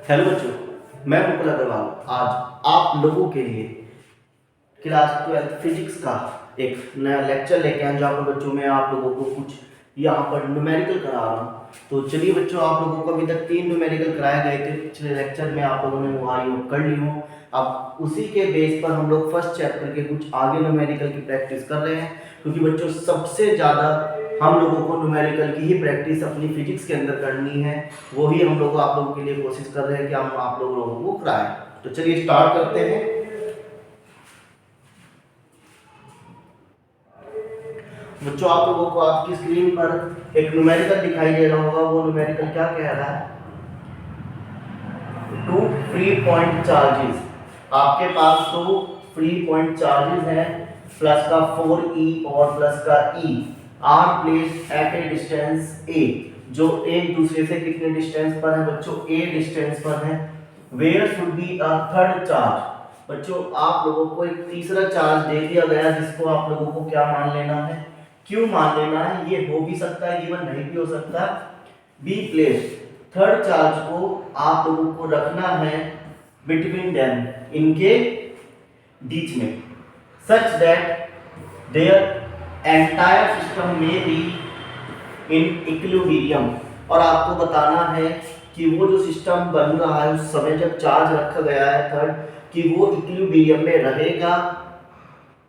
Hello बच्चों, मैं मुकुल अग्रवाल आज आप लोगों के लिए क्लास 12 फिजिक्स का एक नया लेक्चर लेके आया जहाँ पर बच्चों मैं आप लोगों को कुछ यहाँ पर न्यूमेरिकल करा रहा हूँ। तो चलिए बच्चों, आप लोगों को अभी तक 3 न्यूमेरिकल कराए गए थे पिछले लेक्चर में, आप लोगों ने वो आई होप कर ली हो। अब उसी के बेस पर हम लोग फर्स्ट चैप्टर के कुछ आगे न्यूमेरिकल की प्रैक्टिस कर रहे हैं, क्योंकि बच्चों सबसे ज़्यादा हम लोगों को न्यूमेरिकल की ही प्रैक्टिस अपनी फिजिक्स के अंदर करनी है। वही हम लोग आप लोगों के लिए कोशिश कर रहे हैं कि हम आप लोगों को कराएं। तो चलिए स्टार्ट करते हैं। बच्चों, आप लोगों को आपकी स्क्रीन पर एक न्यूमेरिकल दिखाई दे रहा होगा। वो न्यूमेरिकल क्या कह रहा है? 2 फ्री पॉइंट चार्जेस। आपके पास 2 फ्री पॉइंट चार्जेस हैं, प्लस का 4e और प्लस का e are placed at a distance a, जो एक दूसरे से कितने डिस्टेंस पर है बच्चों? a डिस्टेंस पर है। Where should be a third charge. बच्चों, आप लोगों को एक तीसरा चार्ज दे दिया गया, जिसको आप लोगों को क्या मान लेना है, क्यों मान लेना है? ये हो भी सकता है, गिवन नहीं भी हो सकता। बी प्लेस्ड, थर्ड चार्ज को आप लोगों को रखना है बिटवीन देम, इनके बीच में, such that their entire system में बी इन इक्विलिब्रियम। और आपको बताना है कि वो जो सिस्टम बन रहा है उस समय जब चार्ज रखा गया है थर्ड, कि वो इक्विलिब्रियम में रहेगा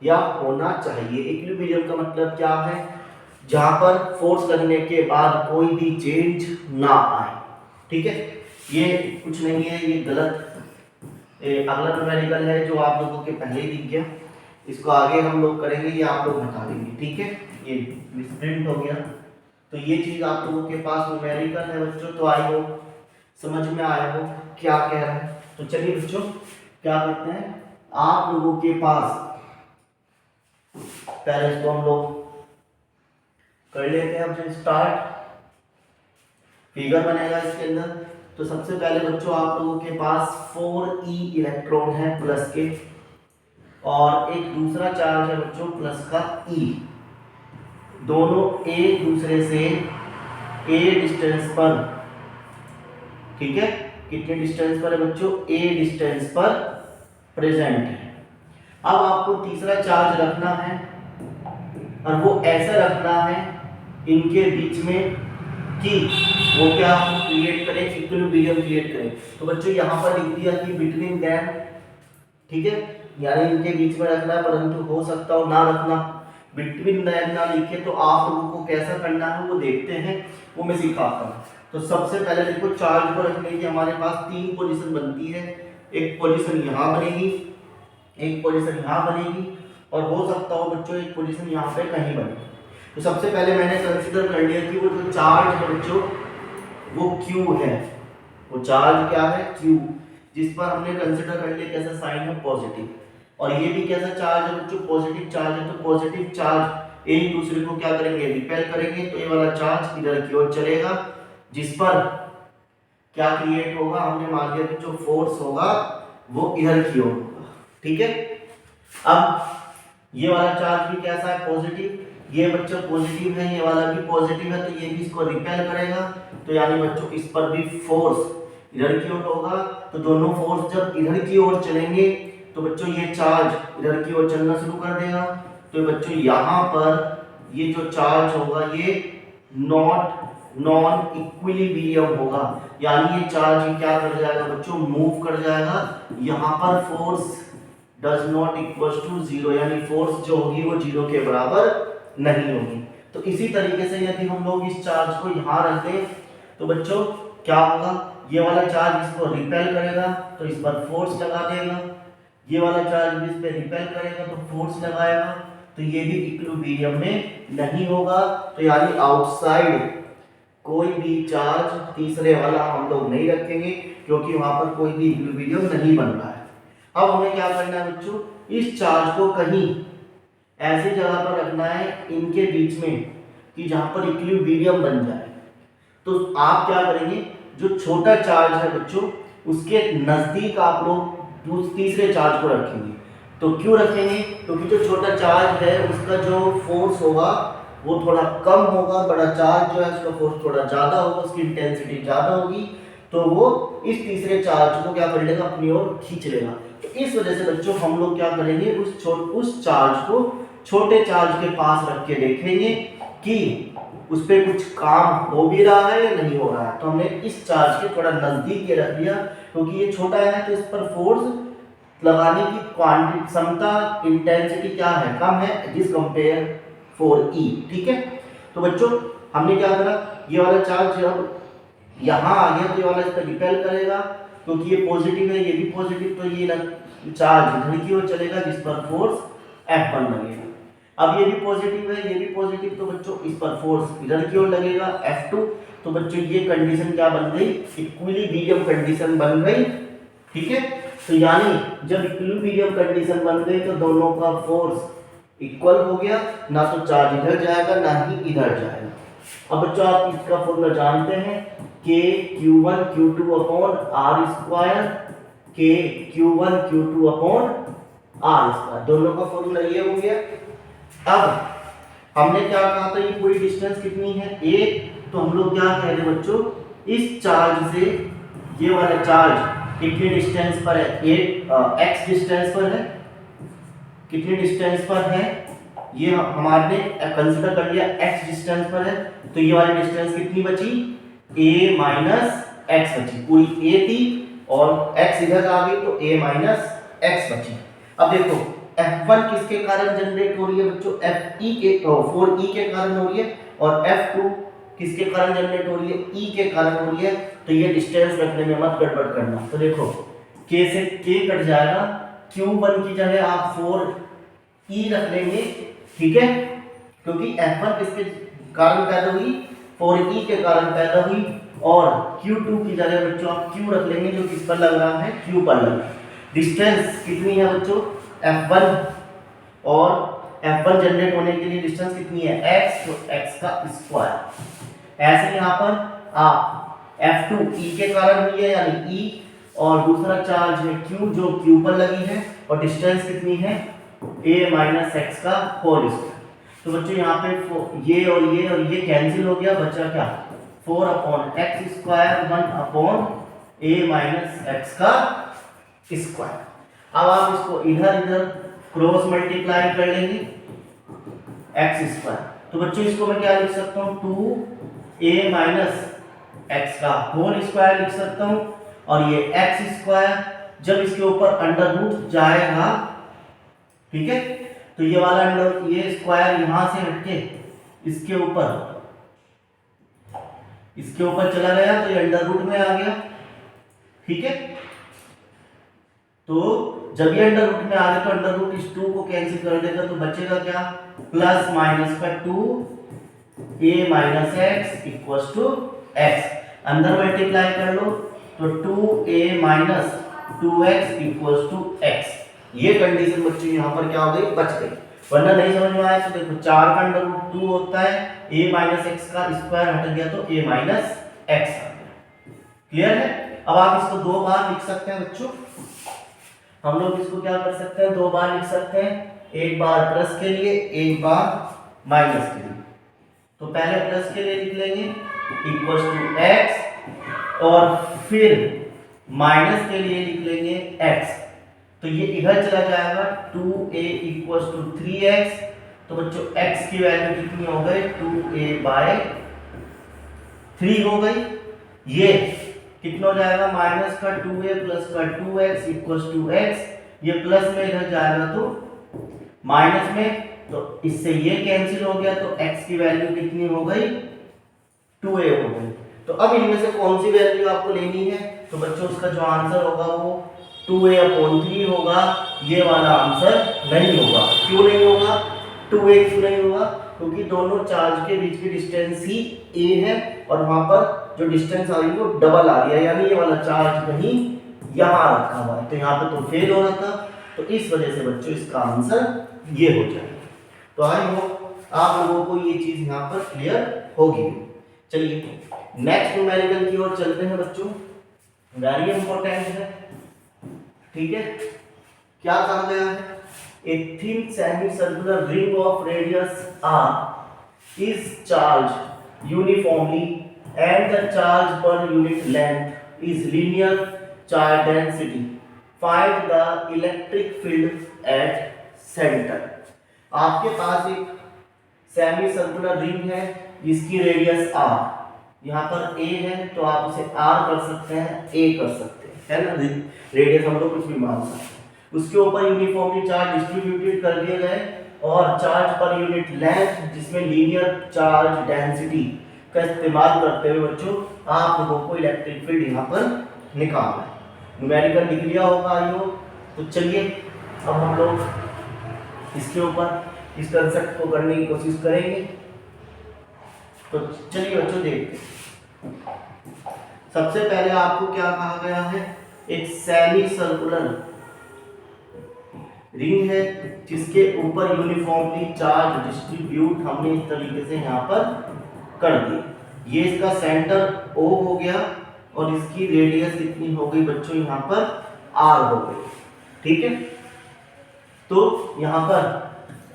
या होना चाहिए। इक्विलिब्रियम का मतलब क्या है? जहां पर फोर्स लगने के बाद कोई भी चेंज ना आए। ठीक है, ये कुछ नहीं है, ये गलत अगला न्यूमेरिकल है जो आप लोगों के पहले ही दिख गया। इसको आगे हम लोग करेंगे, ये आप लोग बता देंगे। ठीक है, ये मिसप्रिंट हो गया। तो ये चीज आप लोगों के पास न्यूमेरिकल है बच्चों, तो आई हो समझ में आया हो क्या कह रहा है। तो चलिए बच्चों, क्या करते हैं, आप लोगों के पास पहले इसको हम लोग कर लेते हैं। अब स्टार्ट फिगर बनेगा इसके अंदर। तो सबसे पहले बच्चों आप लोगों के पास 4e इलेक्ट्रॉन है प्लस के, और एक दूसरा चार्ज है बच्चों प्लस का e। दोनों एक दूसरे से a डिस्टेंस पर, ठीक है, कितने डिस्टेंस पर है बच्चों? a डिस्टेंस पर प्रेजेंट है। अब आपको तीसरा चार्ज रखना है, और वो ऐसा रखना है इनके बीच में कि वो क्या क्रिएट करें, इक्विलिब्रियम क्रिएट करें। तो बच्चों यहाँ पर लिख दिया कि बिटवीन देम, ठीक है, यानी इनके बीच में रखना है, परंतु हो सकता हो ना रखना। बिटवीन देम ना लिखे तो आप लोगों को कैसा करना है वो देखते हैं, वो मैं सिखाता हूँ। तो सबसे पहले देखो, चार्ज को रखने की हमारे पास 3 पोजीशन बनती है। एक पोजीशन यहाँ बनेगी, एक पोजीशन यहाँ बनेगी, और हो सकता हो बच्चों एक पोजीशन यहाँ पे कहीं बने। तो सबसे पहले मैंने कंसीडर कर लिया कि वो जो चार्ज है बच्चों वो Q है। वो चार्ज क्या है? Q, जिस पर हमने कंसीडर कर लिया कैसा साइन है, पॉजिटिव। और ये भी कैसा चार्ज है बच्चों? पॉजिटिव चार्ज है। तो पॉजिटिव चार्ज एक दूसरे को क्या करेंगे? रिपेल करेंगे। तो ये वाला चार्ज इधर की ओर चलेगा, जिस पर क्या क्रिएट होगा? हमने मान लिया कि जो फोर्स होगा वो इधर की ओर होगा। ठीक है, अब ये वाला चार्ज भी कैसा है? पॉजिटिव। ये बच्चों पॉजिटिव है, ये वाला भी पॉजिटिव है, तो ये भी इसको रिपेल करेगा। तो यानी बच्चों इस पर भी फोर्स इधर की ओर होगा। तो दोनों फोर्स जब इधर की ओर चलेंगे तो बच्चों ये चार्ज इधर की ओर चलना शुरू कर देगा। तो बच्चों यहाँ पर ये जो चार्ज होगा ये नॉन इक्विलिब्रियम होगा, यानी ये चार्ज क्या कर जाएगा बच्चों? मूव कर जाएगा। यहाँ पर force does not equal to 0, यानी फोर्स जो होगी वो 0 के बराबर नहीं होगी। तो इसी तरीके से यदि हम लोग इस चार्ज को यहाँ रख दें तो बच्चों क्या होगा? ये वाला चार्ज इसको रिपेल करेगा तो इस पर फोर्स लगा देगा, ये वाला चार्ज भी इस पर रिपेल करेगा तो फोर्स लगाएगा, तो ये भी इक्विलिब्रियम में नहीं होगा। तो यानी आउटसाइड कोई भी चार्ज तीसरे वाला हम लोग नहीं रखेंगे, क्योंकि वहां पर कोई भी इक्विलिब्रियम नहीं बन रहा है। अब हमें क्या करना है बच्चों? इस चार्ज को कहीं ऐसी जगह पर रखना है इनके बीच में कि जहां पर इक्विलिब्रियम बन जाए। तो आप क्या करेंगे? जो छोटा चार्ज है बच्चों उसके नजदीक आप लोग उस तीसरे चार्ज को रखेंगे। तो क्यों रखेंगे? क्योंकि जो छोटा चार्ज है उसका जो फोर्स होगा वो थोड़ा कम होगा, बड़ा चार्ज जो है उसका फोर्स थोड़ा ज्यादा होगा, उसकी इंटेंसिटी ज्यादा होगी। तो वो इस तीसरे चार्ज को क्या कर लेगा, अपनी ओर खींच लेगा। तो इस वजह से बच्चों हम लोग क्या करेंगे, उस चार्ज को छोटे चार्ज के पास रख के देखेंगे कि उस पर कुछ काम हो भी रहा है या नहीं हो रहा है। तो हमने इस चार्ज के थोड़ा नजदीक ये रख दिया, क्योंकि ये छोटा है तो इस पर फोर्स लगाने की क्वांटिटी, क्षमता, इंटेंसिटी क्या है, कम है जिस कंपेयर फॉर ई। ठीक है, तो बच्चों हमने क्या करा, ये वाला चार्ज जब यहाँ आ गया तो ये वाला इस पर रिपेल करेगा, क्योंकि ये पॉजिटिव है, ये भी पॉजिटिव, तो ये चार्ज इधर की ओर चलेगा जिस पर फोर्स F1 लगेगा। अब ये भी पॉजिटिव है, ये भी पॉजिटिव, तो बच्चों इस पर फोर्स इधर की ओर लगेगा F2। तो बच्चों ये कंडीशन क्या बन गई, इक्विलिब्रियम कंडीशन बन गई। ठीक है, तो यानी जब इक्विलिब्रियम कंडीशन बन गई तो दोनों का फोर्स इक्वल हो गया, ना तो चार्ज इधर जाएगा ना ही इधर जाएगा। अब बच्चों आप इसका फॉर्मूला जानते हैं, k q1 q2 upon r square, k q1 q2 upon r square, दोनों का फॉर्मूला ये हो गया। अब हमने क्या कहा था, ये पूरी डिस्टेंस कितनी है, a, तो हम लोग क्या कह रहे हैं बच्चों, इस चार्ज से ये वाला चार्ज कितनी डिस्टेंस पर है, x डिस्टेंस पर है, कितनी डिस्टेंस पर है, ये हमारे कंसीडर कर लिया x डिस्टेंस पर है, तो ये वाली डिस्टेंस कितनी बची, a माइनस x बची, पूरी a थी और x इधर आ गई तो a माइनस x बची। अब देखो F1 किसके कारण जनरेट हो रही है बच्चों, Fe के 4e के कारण हो रही है, और F2 किसके कारण जनरेट हो रही है, E के कारण हो रही है। तो ये डिस्टेंस रखने में मत गड़बड़ करना। तो देखो k से k कट जाएगा, Q1 की जगह आप 4e रख लेंगे। ठीक है, क्योंकि F1 किसके कारण पैदा हुई, 4e के कारण पैदा हुई, और Q2 की जगह बच्चों आप Q रख लेंगे, जो किस पर लग रहा है, Q पर लग रहा है। डिस्टेंस कितनी है बच्चों, F1, और F1 जनरेट होने के लिए डिस्टेंस कितनी है, x, तो x का स्क्वायर। ऐसे यहाँ पर आप F2 E के कारण हुई है यानी E, और दूसरा चार्ज है Q जो Q पर लगी है, और डिस्टेंस कितनी है, a माइनस x का होल स्क्वायर। तो बच्चों यहाँ पे ये कैंसिल हो गया, बचा क्या, 4 upon x square 1 upon a minus x का स्क्वायर। अब आप इसको इधर इधर क्रॉस मल्टीप्लाई कर लेंगे x स्क्वायर, तो बच्चों इसको मैं क्या लिख सकता हूँ, 2a माइनस x का होल स्क्वायर लिख सकता हूँ, और ये x स्क्वायर जब इसके ऊपर अंडर रूट जाएगा, ठीक है, तो ये वाला अंडर, ये स्क्वायर यहां से हटके इसके ऊपर चला गया, तो ये अंडर रूट में आ गया। ठीक है, तो जब ये अंडर रूट में आ गया तो अंडर रूट इस 2 को कैंसिल कर देगा, तो बचेगा क्या, प्लस माइनस का 2a minus x equals to x, अंदर मल्टीप्लाई कर लो तो 2a minus 2x equals to x। ये कंडीशन बच्चों यहाँ पर क्या हो गई, बच गई। वरना नहीं समझ में आया तो देखो 4 का अंडर रूट 2 होता है, a माइनस x का स्क्वायर हट गया तो a माइनस x आ गया। क्लियर है। अब आप इसको 2 बार लिख सकते हैं बच्चों, हम लोग इसको क्या कर सकते हैं, 2 बार लिख सकते हैं, एक बार प्लस के लिए, एक बार माइनस के लिए। तो पहले प्लस के लिए लिख लेंगे इक्वल्स टू x, और फिर माइनस के लिए लिख लेंगे x, तो ये इधर चला जाएगा 2a इक्वल्स टू 3x। तो बच्चों x की वैल्यू कितनी हो गई, 2a बाय 3 हो गई। ये कितना हो जाएगा, माइनस का 2a प्लस का 2x इक्वल्स टू x, ये प्लस में इधर जाएगा तो माइनस में, तो इससे ये कैंसिल हो गया, तो x की वैल्यू कितनी हो गई, 2a हो गई। तो अब इनमें से कौन सी वैल्यू आपको लेनी है, तो बच्चों उसका जो आंसर होगा वो 2a अपॉन 3 होगा। ये वाला आंसर नहीं होगा। क्यों नहीं होगा, 2a क्यों नहीं होगा, क्योंकि दोनों चार्ज के बीच की डिस्टेंस ही a है, और वहां पर जो डिस्टेंस आ रही है वो डबल आ रही है, यानी ये वाला चार्ज कहीं यहाँ रखा हुआ है, तो यहाँ पे तो फेल हो रहा था। तो इस वजह से बच्चों इसका आंसर ये हो जाएगा। तो आई होप आप लोगों को ये चीज यहाँ पर क्लियर होगी। चलिए नेक्स्ट न्यूमेरिकल की ओर चलते हैं बच्चों, वेरी इंपॉर्टेंट है। ठीक है, क्या कहा गया है, a thin semicircular ring of radius r is charged uniformly and the charge per unit length is linear charge density. Find the electric field at center. आपके पास एक सेमी सर्कुलर रिंग है जिसकी रेडियस r, यहाँ पर a है तो आप उसे r कर सकते हैं, a कर सकते हैं, है ना। रेडियस हम लोग कुछ भी मान सकते हैं। उसके ऊपर यूनिफॉर्मली चार्ज डिस्ट्रीब्यूटेड कर दिए गए और चार्ज पर यूनिट लेंथ जिसमें लीनियर चार्ज डेंसिटी का इस्तेमाल करते हुए बच्चों आप लोगों को इलेक्ट्रिक फील्ड यहाँ पर निकालना है। न्यूमेरिकल लिख लिया होगा आइयो। तो चलिए अब हम लोग इसके ऊपर इस कंसेप्ट को करने की कोशिश करेंगे। तो चलिए बच्चों देखते हैं। सबसे पहले आपको क्या कहा गया है, एक सेमी सर्कुलर रिंग है जिसके ऊपर यूनिफॉर्मली चार्ज डिस्ट्रीब्यूट हमने इस तरीके से यहाँ पर कर दी। ये इसका सेंटर O हो गया और इसकी रेडियस कितनी हो गई बच्चों, यहाँ पर R हो गई। ठीक है, तो यहाँ पर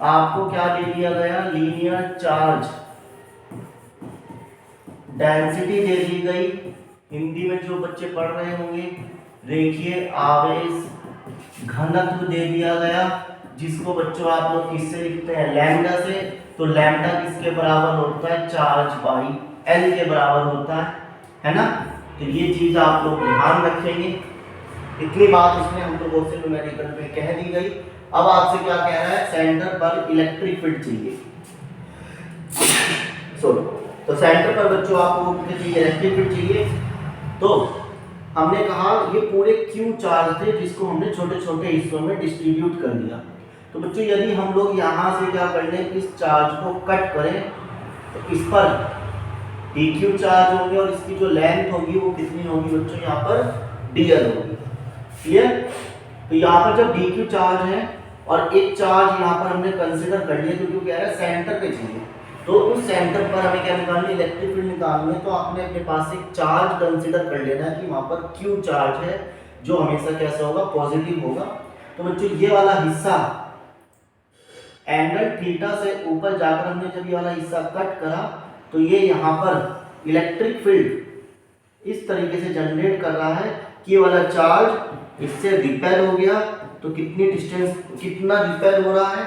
आपको क्या दे दिया गया, लीनियर चार्ज डेंसिटी दे दी गई। हिंदी में जो बच्चे पढ़ रहे होंगे, रेखीय आवेश घनत्व दे दिया गया, जिसको बच्चों आप लोग किससे लिखते हैं, लैम्डा से। तो लैम्डा किसके बराबर होता है, चार्ज बाई एल के बराबर होता है ना। तो ये चीज आप लोग ध्यान रखेंगे। इतनी बात उसने हम लोगों से न्यूमेरिकल पे कह दी गई। अब आपसे क्या कह रहा है, सेंटर पर इलेक्ट्रिक फील्ड चाहिए। तो सेंटर पर बच्चों आपको इलेक्ट्रिक फील्ड चाहिए। तो हमने कहा ये पूरे क्यू चार्ज थे जिसको हमने छोटे छोटे हिस्सों में डिस्ट्रीब्यूट कर दिया। तो बच्चों यदि हम लोग यहाँ से क्या कर लें, इस चार्ज को कट करें तो इस पर dq चार्ज होंगे और इसकी जो लेंथ होगी वो कितनी होगी बच्चों, यहाँ पर dl होगी। क्लियर। तो यहाँ पर जब dq चार्ज है और एक चार्ज यहाँ पर हमने कंसीडर कर लिया क्योंकि कह रहा है सेंटर पे चाहिए, तो उस सेंटर पर हमें क्या निकालनी है, इलेक्ट्रिक फील्ड निकालनी है। तो आपने अपने पास एक चार्ज कंसीडर कर लेना है कि वहां पर q चार्ज है जो हमेशा कैसा होगा, पॉजिटिव होगा। तो बच्चों ये वाला हिस्सा एंगल थीटा से ऊपर जाकर हमने जब ये वाला हिस्सा कट करा तो ये यहाँ पर इलेक्ट्रिक फील्ड इस तरीके से जनरेट कर रहा है कि ये वाला चार्ज इससे रिपेल हो गया। तो कितनी डिस्टेंस, कितना रिपेल हो रहा है,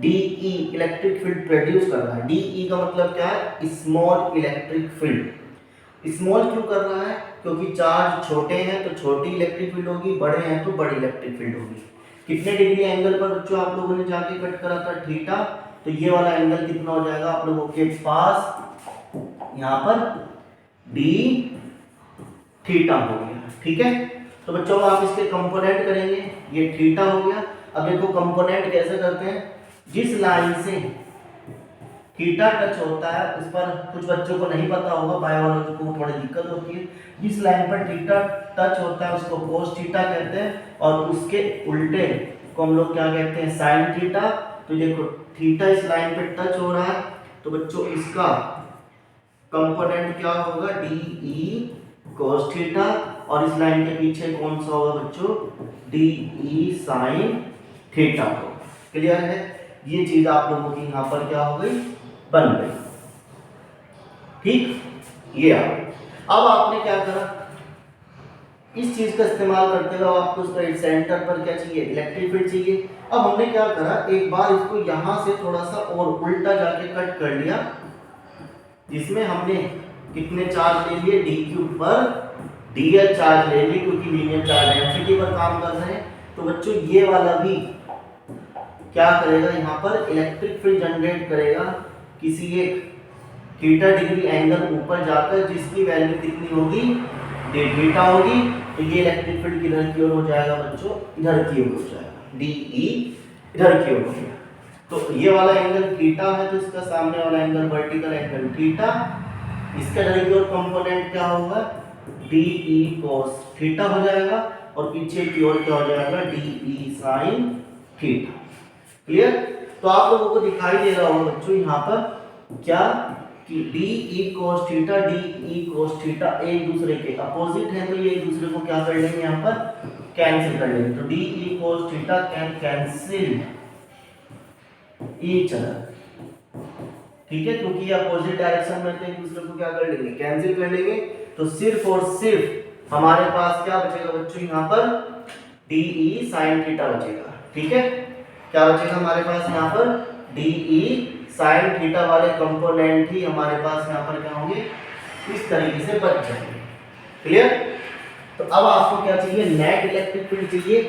DE इलेक्ट्रिक फील्ड प्रोड्यूस कर रहा है। DE का मतलब क्या है, स्मॉल इलेक्ट्रिक फील्ड। स्मॉल क्यों कर रहा है, क्योंकि चार्ज छोटे हैं तो छोटी इलेक्ट्रिक फील्ड होगी, बड़े हैं तो बड़ी इलेक्ट्रिक फील्ड होगी। कितने डिग्री एंगल पर बच्चों आप लोगों ने जाके कट करा था, थीटा। तो ये वाला एंगल कितना हो जाएगा आप लोगों के पास, यहाँ पर d थीटा हो गया। ठीक है, तो बच्चों आप इसके कंपोनेंट करेंगे, ये थीटा हो गया। अब देखो कंपोनेंट कैसे करते हैं, जिस लाइन से थीटा टच होता है उस पर, कुछ बच्चों को नहीं पता होगा, बायोलॉजी को थोड़ी दिक्कत होती है, जिस लाइन पर थीटा टच होता है उसको कोस थीटा कहते हैं और उसके उल्टे को हम लोग क्या कहते हैं, साइन थीटा। तो देखो थीटा इस लाइन पे टच हो रहा है तो बच्चों इसका कंपोनेंट क्या होगा, DE cos थीटा, और इस लाइन के पीछे कौन सा होगा बच्चों, DE sin थीटा होगा। क्लियर है, ये चीज आप लोगों की यहाँ पर क्या हो गई, बन गई। ठीक, ये आ गई। अब आपने क्या करा, इस चीज का इस्तेमाल करते हुए आपको उसका सेंटर पर क्या चाहिए, इलेक्ट्रिक फील्ड चाहिए। अब हमने क्या करा, एक बार इसको यहां से थोड़ा सा और उल्टा जाके कट कर लिया, जिसमें हमने कितने चार्ज ले लिए, dq पर dl चार्ज ले लिए क्योंकि लीनियर चार्ज डेंसिटी पर काम कर रहे हैं। तो बच्चों ये वाला भी क्या करेगा, यहाँ पर इलेक्ट्रिक फील्ड जनरेट करेगा किसी एक थीटा डिग्री एंगल ऊपर जाकर, जिसकी वैल्यू कितनी होगी, d थीटा होगी। तो ये इलेक्ट्रिक फील्ड किधर की ओर हो जाएगा बच्चों, इधर की ओर हो जाएगा, DE इधर की ओर हो गया। तो ये वाला एंगल थीटा है तो इसका सामने वाला एंगल वर्टिकल एंगल थीटा, इसका इधर की ओर कंपोनेंट क्या होगा, DE cos थीटा हो जाएगा और पीछे की ओर क्या हो जाएगा, DE sin थीटा। क्लियर। तो आप लोगों को दिखाई दे रहा होगा बच्चों यहाँ पर क्या, कि DE cos theta DE cos theta एक दूसरे के अपोजिट है, तो ये एक दूसरे को क्या कर लेंगे, यहाँ पर कैंसिल कर लेंगे। तो DE cos theta can cancel each other. ठीक है, क्योंकि ये अपोजिट डायरेक्शन में तो एक दूसरे को क्या कर लेंगे, कैंसिल कर लेंगे। तो सिर्फ और सिर्फ हमारे पास क्या बचेगा बच्चों, यहाँ पर डी ई साइन थीटा बचेगा। ठीक है, क्या बचेगा हमारे पास यहाँ पर, डी ई साइन थीटा वाले कंपोनेंट ही हमारे पास यहाँ पर क्या होंगे, इस तरीके से बच जाएंगे। क्लियर। तो अब आपको क्या चाहिए, नेट इलेक्ट्रिक फील्ड चाहिए।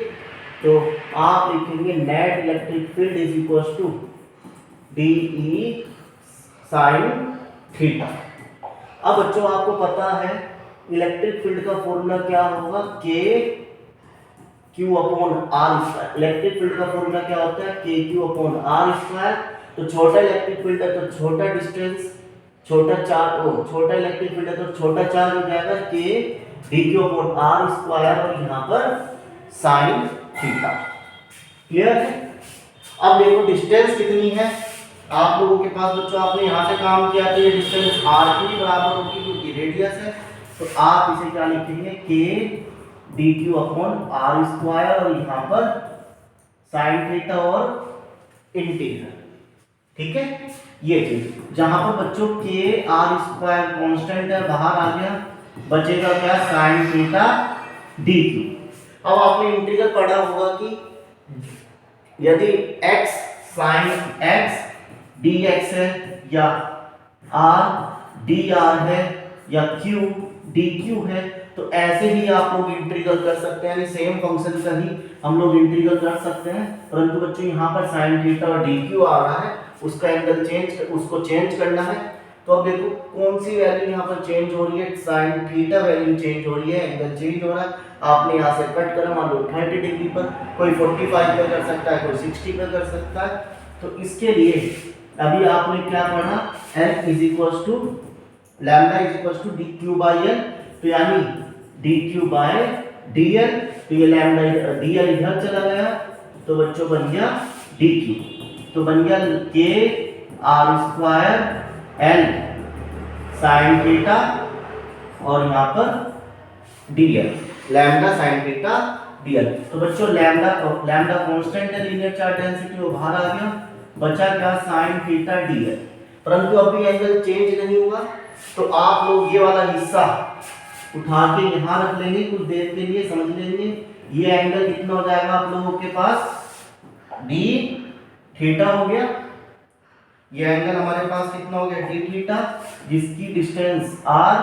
तो आप लिखेंगे net electric field is equal to d E sine theta. अब बच्चों आपको पता है इलेक्ट्रिक फील्ड का फॉर्मूला क्या होगा, k q upon r square. Electric field का फॉर्मूला क्या होता है, के क्यू अपॉन आर स्क्वायर। तो छोटा इलेक्ट्रिक फील्ड है तो छोटा डिस्टेंस, छोटा चार्ज, छोटा इलेक्ट्रिक फील्ड है तो छोटा चार्ज हो जाएगा k d q upon r square और यहाँ पर साइन थीटा। क्लियर है। अब देखो डिस्टेंस कितनी है आप लोगों के पास बच्चों, आपने यहाँ से काम किया तो ये डिस्टेंस आर की बराबर होगी क्योंकि रेडियस है। तो आप इसे क्या लिखेंगे, k d q upon r square और यहाँ पर साइन थीटा और इंटीग्रल। ठीक है, ये चीज जहां पर बच्चों के आर स्क्वायर कांस्टेंट है बाहर आ गया, बचेगा क्या, साइन थीटा डी क्यू। अब आपने इंटीग्रल पढ़ा होगा कि यदि x साइन x dx है या r dr है या q dq है, तो ऐसे ही आप लोग इंटीग्रल कर सकते हैं, सेम फंक्शन का ही हम लोग इंटीग्रल कर सकते हैं। परंतु बच्चों यहाँ पर साइन थीटा और dq आ रहा है, उसका एंगल उसको चेंज करना है। तो अब देखो कौन सी वैल्यू यहाँ पर चेंज हो रही है, साइन थीटा वैल्यू चेंज हो रही है, एंगल चेंज हो रहा है। आपने यहाँ से कट करा, मान लो 30 डिग्री पर, कोई 45 पे कर सकता है, कोई 60 पे कर सकता है। तो इसके लिए अभी आपने क्या पढ़ा, L is equal to lambda is equal to d q by l. तो यानी d q by d l, तो ये लैम्डा डी एल इधर चला गया तो बच्चों बन गया डी क्यू। तो बन गया k r square l sine theta और यहाँ पर d l, lambda sine theta d l. तो बच्चों लैम्डा कांस्टेंट है, लीनियर चार्ज डेंसिटी, वो बाहर आ गया, बचा क्या, साइन थीटा डी एल। परंतु अभी एंगल चेंज नहीं हुआ, तो आप लोग ये वाला हिस्सा उठा के यहाँ रख लेंगे, कुछ देर के लिए समझ लेंगे। ये एंगल कितना हो जाएगा आप लोगों के पास, डी थीटा हो गया। ये एंगल हमारे पास कितना हो गया, डी थीटा, जिसकी डिस्टेंस आर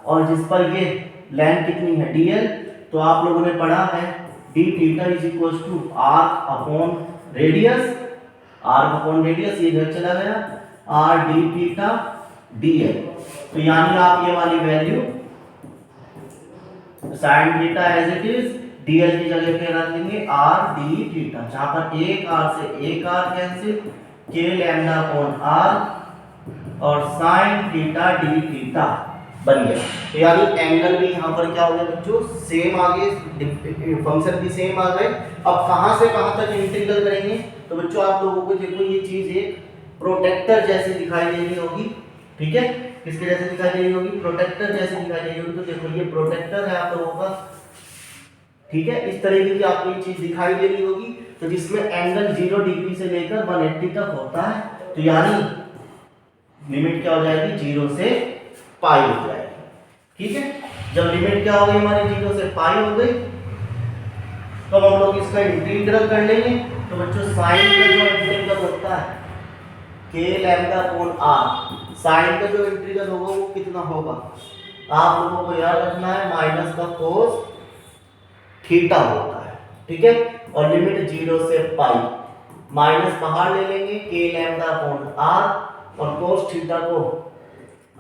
और जिस पर ये लेंथ कितनी है, डी एल। तो आप लोगों ने पढ़ा है d theta is equal to arc upon radius, arc upon radius, ये इधर चला गया, r d theta d l. तो यानी आप ये वाली value sine theta as it is dl की जगह पे रख लेंगे आर डी थीटा, जहां पर एक आर से एक आर कैंसिल, के लैम्डा अपॉन आर और साइन थीटा डी थीटा बन गया। तो यानी एंगल भी यहाँ पर क्या हो गया बच्चों, सेम आ गए, फंक्शन भी सेम आ गए। अब कहाँ से कहाँ तक इंटीग्रल करेंगे, तो बच्चों आप लोगों को देखो ये चीज एक प्रोटेक्टर जैसे दिखाई दे रही होगी। ठीक है, किसके जैसे दिखाई दे रही होगी, प्रोटेक्टर जैसे दिखाई दे रही होगी। तो देखो ये प्रोटेक्टर है आप लोगों का, ठीक है, इस तरीके की आपको ये चीज दिखाई दे रही होगी। तो जिसमें एंगल 0 डिग्री से लेकर 180 तक होता है, तो यानी लिमिट क्या हो जाएगी, 0 से पाई हो जाएगी। ठीक है, जब लिमिट क्या हो गई हमारी, 0 से पाई हो गई, तो हम लोग इसका इंटीग्रल कर लेंगे। तो बच्चों साइन का जो इंटीग्रल होता है के लैम्डा अपॉन आर, साइन का जो इंटीग्रल होगा वो कितना होगा, आप लोगों को याद रखना है, माइनस का कोस थीटा होता है। ठीक है, और लिमिट 0 से पाई, माइनस बाहर ले लेंगे, के लैम्डा अपॉन आर और कोस थीटा को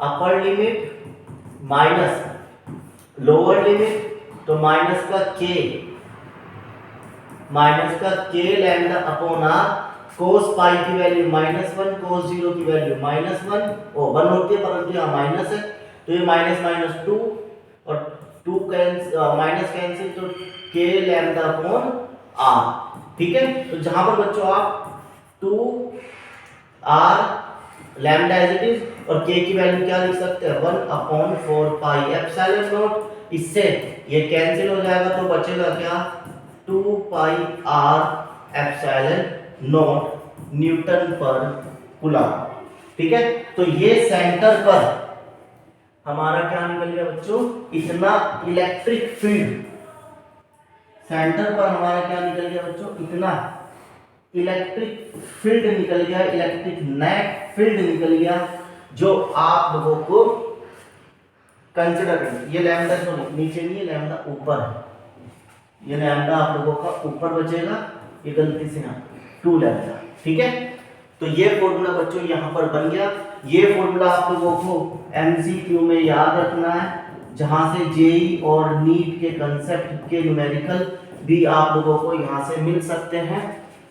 upper limit minus lower limit, तो माइनस का के लैम्डा अपॉन आर, कोस पाई की वैल्यू -1, कोस 0 की वैल्यू -1 और 1 होती है, परंतु यहाँ माइनस है, तो ये माइनस 2 और 2 माइनस कैंसिल, तो के लैम्डा अपॉन आर। ठीक है, तो जहां पर बच्चों आप 2 r lambda as it is और के की वैल्यू क्या लिख सकते हैं, 1/4 पाई एप्सिलॉन नॉट। इससे ये कैंसिल हो जाएगा, तो बचेगा क्या, 2 पाई are epsilon not Newton per coulomb. ठीक है, तो ये सेंटर पर हमारा क्या निकल गया बच्चों, इतना इलेक्ट्रिक फील्ड। सेंटर पर हमारा क्या निकल गया बच्चों, इतना इलेक्ट्रिक फील्ड निकल गया, इलेक्ट्रिक नेट फील्ड निकल गया, जो आप लोगों को कंसिडर करें। ये लैम्डा सॉरी नीचे नहीं है, लैम्डा ऊपर है। ये लैम्डा आप लोगों का ऊपर बचेगा, ये गलती से यहाँ 2 लैम्डा, ठीक है। तो ये फॉर्मूला बच्चों यहाँ पर बन गया। ये फॉर्मूला आप लोगों को एमसीक्यू में याद रखना है, जहाँ से जेई और नीट के कंसेप्ट के न्यूमेरिकल भी आप लोगों को यहाँ से मिल सकते हैं,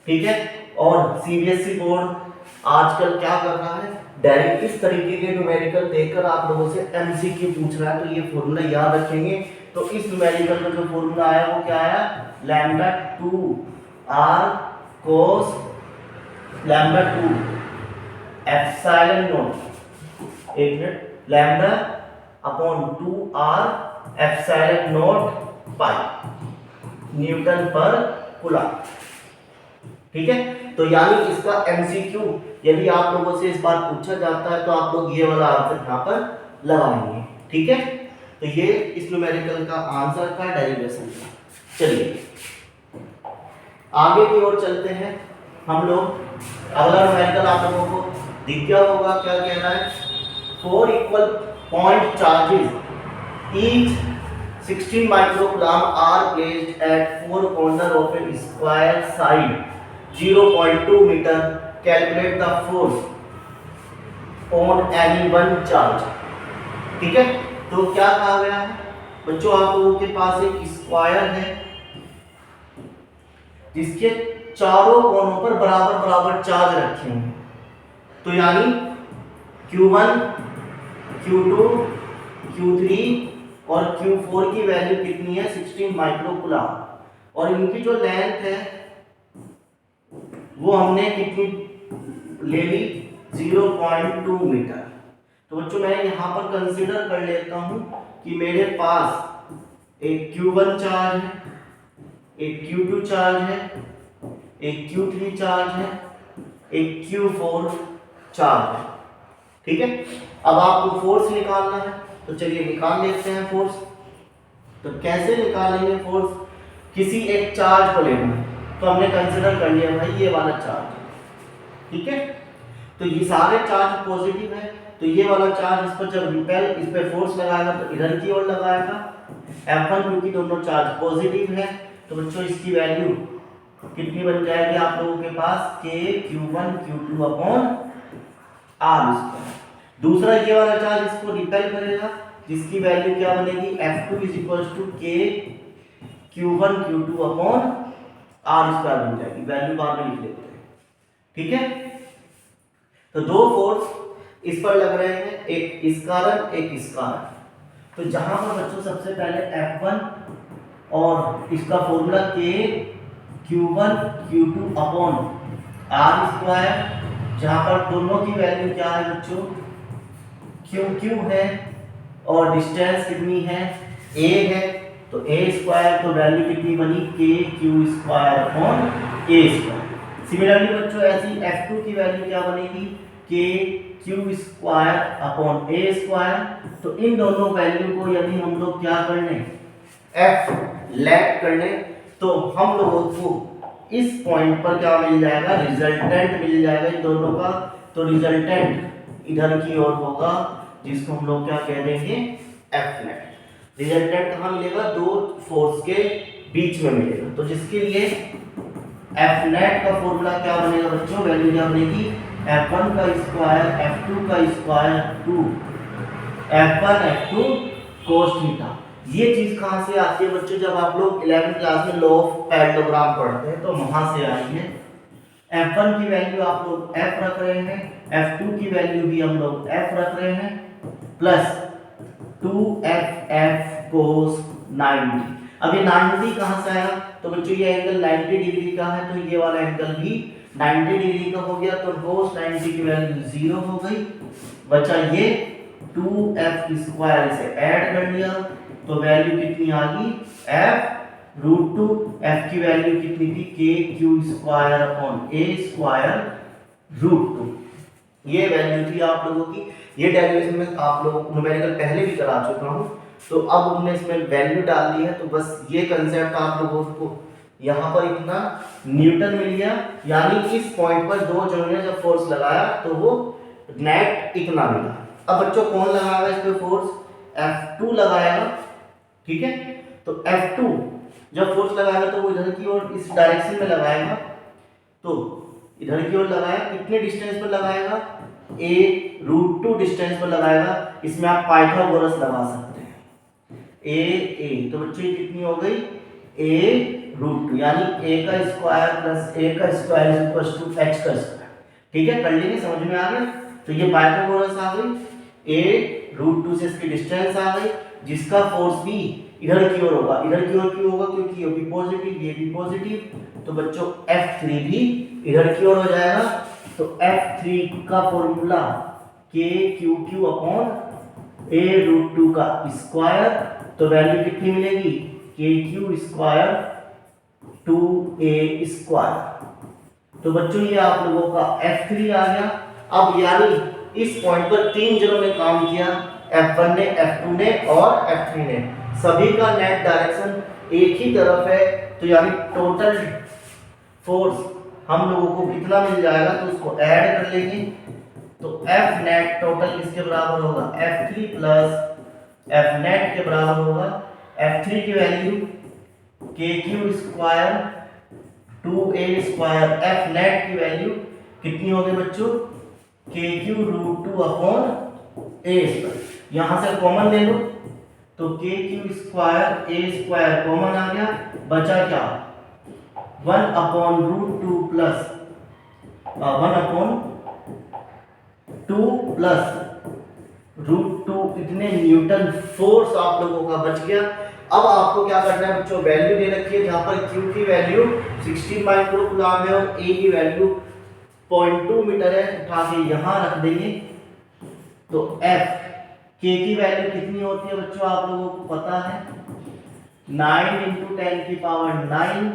ठीक है। और सीबीएसई बोर्ड आजकल क्या कर रहा है, डायरेक्ट इस तरीके के न्यूमेरिकल देकर आप लोगों से एमसीक्यू पूछ रहा है। तो ये फॉर्मूला याद रखेंगे। तो इस न्यूमेरिकल का जो फॉर्मूला आया वो क्या आया, lambda 2 r cos lambda 2 epsilon naught, एक मिनट, lambda upon 2 r epsilon naught pi Newton per coulomb, ठीक है। तो यानी इसका एमसीक्यू यदि आप लोगों से इस बार पूछा जाता है तो आप लोग ये वाला आंसर यहाँ पर लगाएंगे, ठीक है। तो ये इस न्यूमेरिकल का आंसर का डेरिवेशन का। चलिए आगे की ओर चलते हैं हम लोग। अगला न्यूमेरिकल आप लोगों को दिख गया होगा, क्या कह रहा है, 4 equal point charges each 16 microcoulomb are placed at 4 corner of a square side 0.2 meter. Calculate the force on any one charge, ठीक है। तो क्या कहा गया है बच्चों, आप लोगों के पास एक स्क्वायर है जिसके चारों कोनों पर बराबर बराबर चार्ज रखे हैं। तो यानी Q1, Q2, Q3 और Q4 की वैल्यू कितनी है, 16 माइक्रोकूलम। और इनकी जो लेंथ है वो हमने कितनी ले ली, 0.2 मीटर। तो बच्चों मैं यहाँ पर कंसीडर कर लेता हूँ कि मेरे पास एक Q1 चार्ज है, एक Q2 चार्ज है, एक Q3 चार्ज है, एक Q4 चार्ज है, ठीक है। अब आपको फोर्स निकालना है, तो चलिए निकाल लेते हैं फोर्स। तो कैसे निकालेंगे फोर्स, किसी एक चार्ज को लेना है। तो हमने कंसीडर कर लिया भाई ये वाला चार्ज, ठीक है। तो ये सारे चार्ज पॉजिटिव है, तो ये वाला चार्ज इस पर जब रिपेल इस पे फोर्स लगाएगा तो इधर की ओर लगाएगा F1, क्योंकि दोनों चार्ज पॉजिटिव है। तो बच्चों इसकी वैल्यू कितनी बन जाएगी आप लोगों के पास, k Q1 Q2 upon r square. दूसरा ये वाला चार्ज इसको रिपेल करेगा, जिसकी वैल्यू क्या बनेगी, F2 is equal to k Q1 Q2 upon r square बन जाएगी। वैल्यू बाद में लिख लेते हैं, ठीक है। तो दो फोर्स इस पर लग रहे हैं, एक इस कारण एक इस कारण। तो जहां पर बच्चों सबसे पहले F1 और इसका formula k Q1 Q2 upon r square, जहां पर दोनों की वैल्यू क्या है बच्चों, Q है और डिस्टेंस कितनी है, a है। तो a स्क्वायर, तो वैल्यू कितनी बनी, k Q square upon a square. Similarly बच्चों ऐसी F2 की वैल्यू क्या बनेगी, k Q square upon a square. तो इन दोनों वैल्यू को यदि हम लोग क्या कर लें, F लेट कर लें, तो हम लोगों को इस पॉइंट पर क्या मिल जाएगा, रिजल्टेंट मिल जाएगा इन दोनों का। तो रिजल्टेंट इधर की ओर होगा, जिसको हम लोग क्या कह देंगे, F नेट। रिजल्टेंट कहाँ मिलेगा, दो फोर्स के बीच में मिलेगा। तो जिसके लिए F नेट का फॉर्मूला क्या बनेगा बच्चों, वैल्यू क्या बनेगी, F1 का स्क्वायर F2 का square 2 F1 F2 cos theta. ये चीज कहां से आती है बच्चों, जब आप लोग 11th क्लास में लॉ ऑफ पैरेललोग्राम पढ़ते हैं तो वहां से आई है। F1 की वैल्यू आप लोग F रख रहे हैं, F2 की वैल्यू भी हम लोग F रख रहे हैं, प्लस 2FF cos 90। अब ये 90 कहां से आया, तो बच्चों ये एंगल 90 डिग्री का है, तो ये वाला एंगल भी 90 डिग्री का हो गया। तो cos 90 की वैल्यू 0 हो गई, बचा ये 2f स्क्वायर से ऐड कर लिया, तो वैल्यू कितनी आ गई, f रूट 2। f की वैल्यू कितनी थी, k q square upon a square root 2। ये वैल्यू थी आप लोगों की ये डेरिवेशन में आप लोगों को न्यूमेरिकल पहले भी करा चुका हूँ, तो अब हमने इसमें वैल्यू डाल दी है। तो बस ये कंसेप्ट आप लोगों को यहाँ पर इतना न्यूटन मिल गया, यानी इस पॉइंट पर दो जनों ने जब फोर्स लगाया तो वो नेट इतना मिला। अब बच्चों कौन लगाएगा इस पे फोर्स? F2 लगाएगा, ठीक है। तो F2 जब फोर्स लगाएगा तो वो इधर की ओर इस डायरेक्शन में लगाएगा, तो इधर की ओर लगाया, कितने डिस्टेंस पर लगाएगा? a√2 डिस्टेंस पर लगाएगा। इसमें आप पाइथागोरस लगा सकते हैं, a तो बच्चों ये कितनी हो गई? a√2 यानी a का स्क्वायर प्लस a का square is equal to h का स्क्वायर। ठीक है, कर लेंगे, समझ में आ गया। तो ये पाइथागोरस आ गई, a√2 से इसकी डिस्टेंस आ गई, जिसका फोर्स भी इधर की ओर होगा। इधर की ओर क्यों होगा? क्योंकि ये भी पॉजिटिव, ये भी पॉजिटिव, तो बच्चों F3 भी इधर की ओर हो जाएगा। तो F3 का फॉर्मूला KQQ अपॉन a√2 का स्क्वायर, तो वैल्यू कितनी मिलेगी? KQ square 2a square. तो बच्चों ये आप लोगों का F3 आ गया। अब यानी इस पॉइंट पर तीन जनों ने काम किया, F1 ने, F2 ने और F3 ने, सभी का नेट डायरेक्शन एक ही तरफ है। तो यानी टोटल फोर्स हम लोगों को कितना मिल जाएगा? तो उसको ऐड कर लेंगे, तो F नेट टोटल किसके बराबर होगा? F3 प्लस F नेट के बराबर होगा। F3 की value KQ square 2a square, F net की वैल्यू कितनी हो गई बच्चों? KQ√2 upon a square. यहां से कॉमन ले लो, तो KQ square a square common आ गया, बचा क्या? 1/√2 प्लस 1/2 प्लस √2 कितने न्यूटन फोर्स आप लोगों का बच गया। अब आपको क्या करना है बच्चों? वैल्यू दे रखी है, जहां पर Q की वैल्यू 16 माइक्रोकूलम है और A की वैल्यू 0.2 मीटर है, उठा के यहां रख देंगे। तो F K की वैल्यू कितनी होती है बच्चों? आप लोगों को पता है 9 × 10 की पावर 9,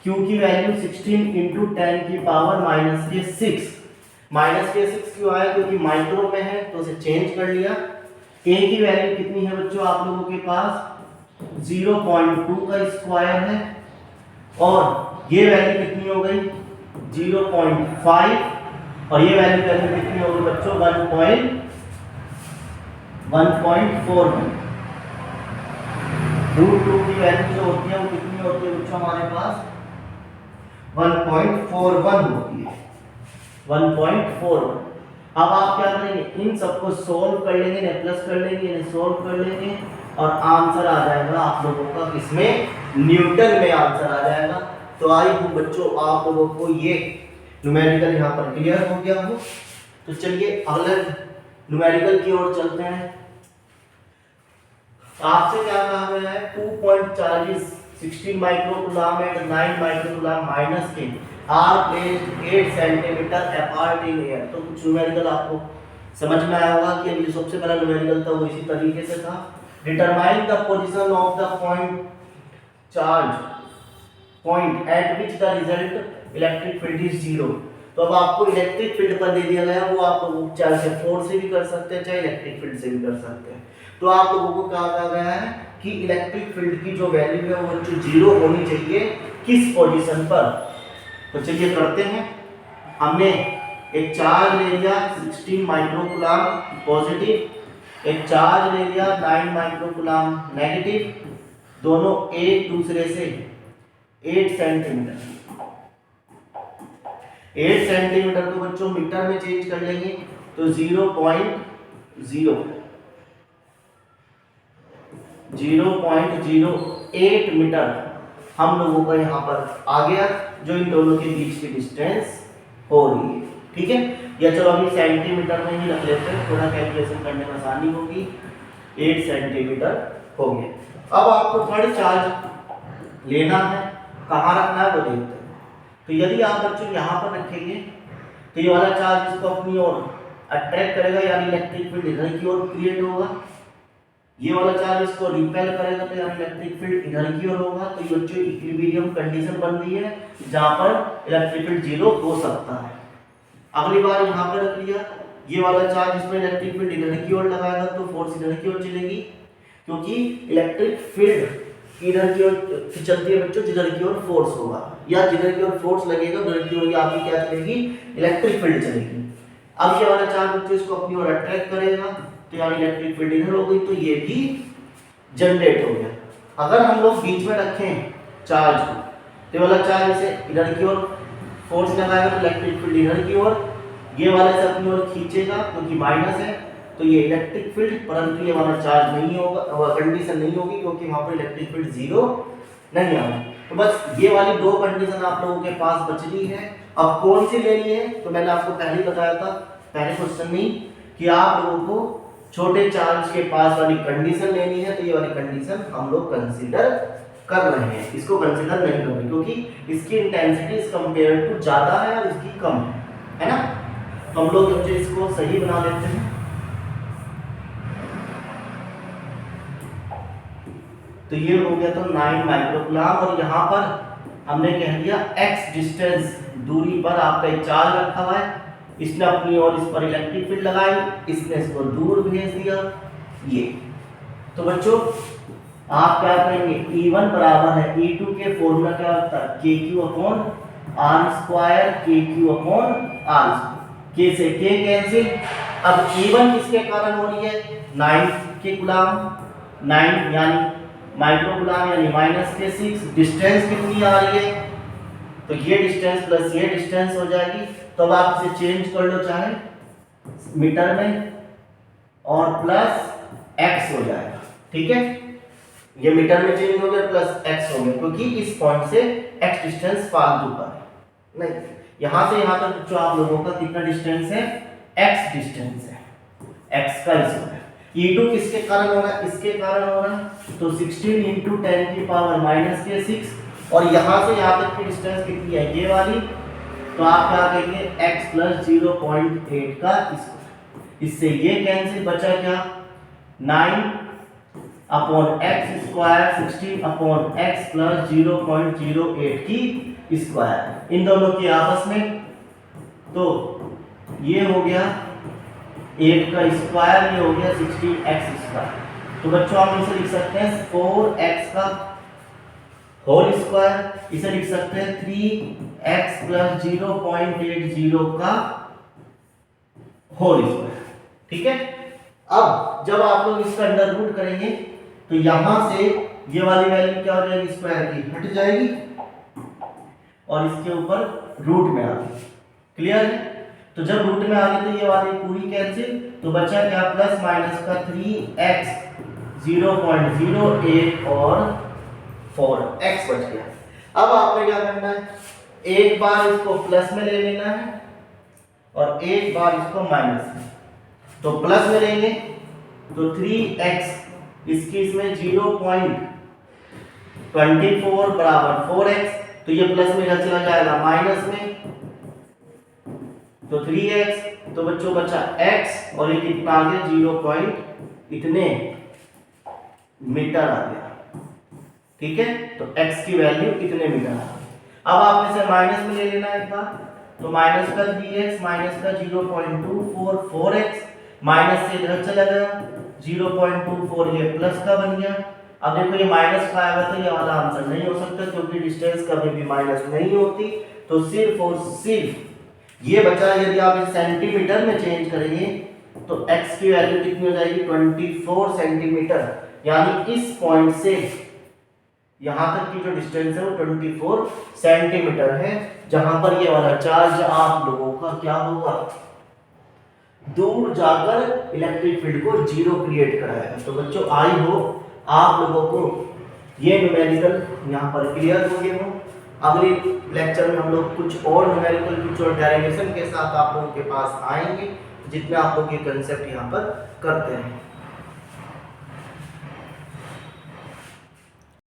Q की वैल्यू 16 × 10 की पावर -6। -6 क्यों आया? क्योंकि माइक्रो में है तो उसे चेंज कर लिया। A की वैल्यू कितनी है बच्चों आप लोगों के पास? 0.2 का स्क्वायर है, और ये वैल्यू कितनी हो गई? 0.5, और ये वैल्यू कितनी होगी बच्चों? 1.41। √2 की वैल्यू जो होती है वो कितनी होती है बच्चों हमारे पास? 1.41 होती है, 1.41। अब आप क्या करेंगे? इन सबको सोल्व कर लेंगे, इन्हें प्लस कर लेंगे, इन्हें सोल्व कर लेंगे, और आंसर आ जाएगा आप लोगों का इसमें न्यूटन में आंसर आ जाएगा। तो आई होप बच्चों आप लोगों को ये न्यूमेरिकल यहाँ पर क्लियर हो गया हो। तो चलिए अगले न्यूमेरिकल की ओर चलते हैं। आपसे क्या कहा गया है? 2.40 16 माइक्रोकूलम एट 9 माइक्रोकूलम माइनस के are placed 8 centimetre apart in air. तो कुछ न्यूमेरिकल आपको समझ में आया होगा कि जो सबसे पहला न्यूमेरिकल था वो इसी तरीके से था। Determine the position of the point charge point eight which the result electric field is 0। तो अब आपको इलेक्ट्रिक फील्ड पर दे दिया गया, वो आप लोग चाहे फोर्स से भी कर सकते हैं, चाहे इलेक्ट्रिक फील्ड से भी कर सकते हैं। तो आप लोगों को क्या कहा गया है कि इलेक्ट्रिक फील्ड की जो वैल्यू है वो 0 होनी चाहिए, किस पोजीशन पर? तो चलिए करते हैं। हमने एक चार्ज ले लिया 16 माइक्रोकूलम पॉजिटिव, एक चार्ज ले लिया 9 माइक्रोकूलम नेगेटिव, दोनों एक दूसरे से 8 सेंटीमीटर। 8 सेंटीमीटर को बच्चों मीटर में चेंज कर लेंगे, तो 0.08 मीटर हम लोगों का यहाँ पर आ गया, जो इन दोनों के बीच की डिस्टेंस हो रही है। ठीक है, या चलो अभी सेंटीमीटर में ही रख लेते हैं, थोड़ा कैलकुलेशन करने में आसानी होगी। 8 सेंटीमीटर हो गया। अब आपको थर्ड चार्ज लेना है, कहाँ रखना है वो देखते हैं। तो यदि आप बच्चों यहाँ पर रखेंगे तो ये वाला चार्ज इसको अपनी ओर अट्रैक्ट करेगा, यानी इलेक्ट्रिक फील्ड इधर की ओर क्रिएट होगा। ये वाला चार्ज इसको रिपेल करेगा, तो यानी इलेक्ट्रिक फील्ड इधर की ओर होगा। तो ये बच्चों इक्विलिब्रियम कंडीशन बन रही है, जहां पर इलेक्ट्रिक फील्ड 0 हो सकता है। अगली बार यहाँ पे रख लिया, ये वाला चार्ज इसमें इलेक्ट्रिक फील्ड इधर की ओर लगाएगा तो फोर्स इधर की ओर चलेगी, क्योंकि इलेक्ट्रिक फील्ड इधर की ओर चलती है बच्चों जिधर की ओर फोर्स होगा, या जिधर की ओर फोर्स लगेगा उधर की ओर आपकी क्या चलेगी, इलेक्ट्रिक फील्ड चलेगी। अब ये वाला चार्ज बच्चों इसको अपनी ओर अट्रैक्ट करेगा, तो यहाँ इलेक्ट्रिक फील्ड इधर हो गई, तो ये भी जनरेट हो गया। अगर हम लोग बीच में रखें चार्ज को, तो वाला चार्ज इसे इधर की ओर फोर्स लगाएगा तो इलेक्ट्रिक फील्ड इधर की ओर, ये वाला से अपनी ओर खींचेगा क्योंकि माइनस है, तो ये इलेक्ट्रिक फील्ड, परंतु ये वाला चार्ज नहीं होगा, कंडीशन नहीं होगी क्योंकि वहां पर इलेक्ट्रिक फील्ड जीरो नहीं आएगा। तो बस ये वाली दो कंडीशन आप लोगों के पास बच रही है। अब कौन सी लेनी है, तो मैंने आपको पहले बताया था पहले क्वेश्चन में कि आप लोगों को छोटे चार्ज के पास वाली कंडीशन लेनी है, तो ये वाली कंडीशन हम लोग कंसीडर कर रहे हैं, इसको कंसीडर नहीं करेंगे क्योंकि इसकी इंटेंसिटी इस कंपेयर टू ज्यादा है और इसकी कम है ना। तो हम लोग इसको सही बना देते हैं। तो ये हो गया तो 9 माइक्रोकूलम, और यहाँ पर हमने कह दिया x डिस्टेंस दूरी पर आपका एक चार्ज रखा हुआ है, इसने अपनी ओर इस पर इलेक्ट्रिक फील्ड लगाई, इसने इसको दूर भेज दिया ये। तो बच्चों आप क्या करेंगे, E1 बराबर है E2 के फॉर्मूला क्या होता है KQ upon R square, KQ upon R, K से K कैंसिल। अब E1 किसके कारण हो रही है, 9 के गुलाम, 9 यानी माइक्रो गुलाम यानी माइनस के 6, डिस्टेंस कितनी आ रही है, तो ये डिस्टेंस प्लस ये डिस्टेंस हो जाएगी। तो अब आप इसे चेंज कर लो चाहे मीटर में, और प्लस x हो जाएगा, ठीक है, ये मीटर में चेंज हो गया प्लस x हो गया, क्योंकि इस पॉइंट से x डिस्टेंस फालतू का है नहीं, यहां से यहां तक जो आप लोगों का कितना डिस्टेंस है, x डिस्टेंस है, x का इस है। E2 किसके कारण हो रहा है, इसके कारण हो रहा है, तो 16 इंटू 10 की पावर माइनस के 6, और यहां से यहां तक की डिस्टेंस कितनी है, ये वाली, तो आप क्या कहेंगे x प्लस 0.8 का स्क्वायर, इससे ये कैंसिल, बचा क्या 9 upon x square 16 upon x plus 0.08 की स्क्वायर, इन दोनों की आपस में, तो ये हो गया 8 का स्क्वायर, ये हो गया 16x स्क्वायर। तो बच्चों हम इसे लिख सकते हैं 4x का होल स्क्वायर, इसे लिख सकते हैं 3x प्लस 0.80 का होल स्क्वायर, ठीक है। अब जब आप लोग इसका अंडर रूट करेंगे तो यहां से ये वाली वैल्यू क्या हो जाएगी, स्क्वायर की हट जाएगी और इसके ऊपर रूट में आ गई, क्लियर है। तो जब रूट में आ गई तो ये वाली पूरी कैंसिल, तो बचा क्या प्लस माइनस का 3x 0.08 और 4x बच गया। अब आपने क्या करना है, एक बार इसको प्लस में ले लेना है और एक बार इसको माइनस में। तो प्लस में लेंगे तो 3x इसकी इसमें 0.24 बराबर 4x, तो ये प्लस में इधर चला जाएगा माइनस में, तो 3x, तो बच्चों बचा x और ये कितना आ गया 0. इतने मीटर आ गया, ठीक है। तो x की वैल्यू इतने मीटर आ गई। अब आप इसे माइनस में ले लेना एक बार, तो माइनस का 3x माइनस का 0.24 4x, माइनस से इधर चला गया 0.24, ये प्लस का बन गया। अब देखो ये माइनस का आएगा तो ये वाला आंसर नहीं हो सकता क्योंकि डिस्टेंस कभी भी माइनस नहीं होती, तो सिर्फ और सिर्फ ये बचा। यदि आप इस सेंटीमीटर में चेंज करेंगे तो x की वैल्यू कितनी हो जाएगी 24 सेंटीमीटर, यानी इस पॉइंट से यहां तक की जो डिस्टेंस है वो 24 सेंटीमीटर है, जहां पर ये वाला चार्ज आप लोगों का क्या होगा, दूर जाकर इलेक्ट्रिक फील्ड को जीरो क्रिएट कराएगा। तो बच्चों आई हो आप लोगों को ये न्यूमेरिकल यहाँ पर क्लियर हो गए हो। अगले लेक्चर में हम लोग कुछ और न्यूमेरिकल, कुछ और डेरिवेशन के साथ आप लोगों के पास आएंगे, जितने आप लोग ये कंसेप्ट यहाँ पर करते हैं।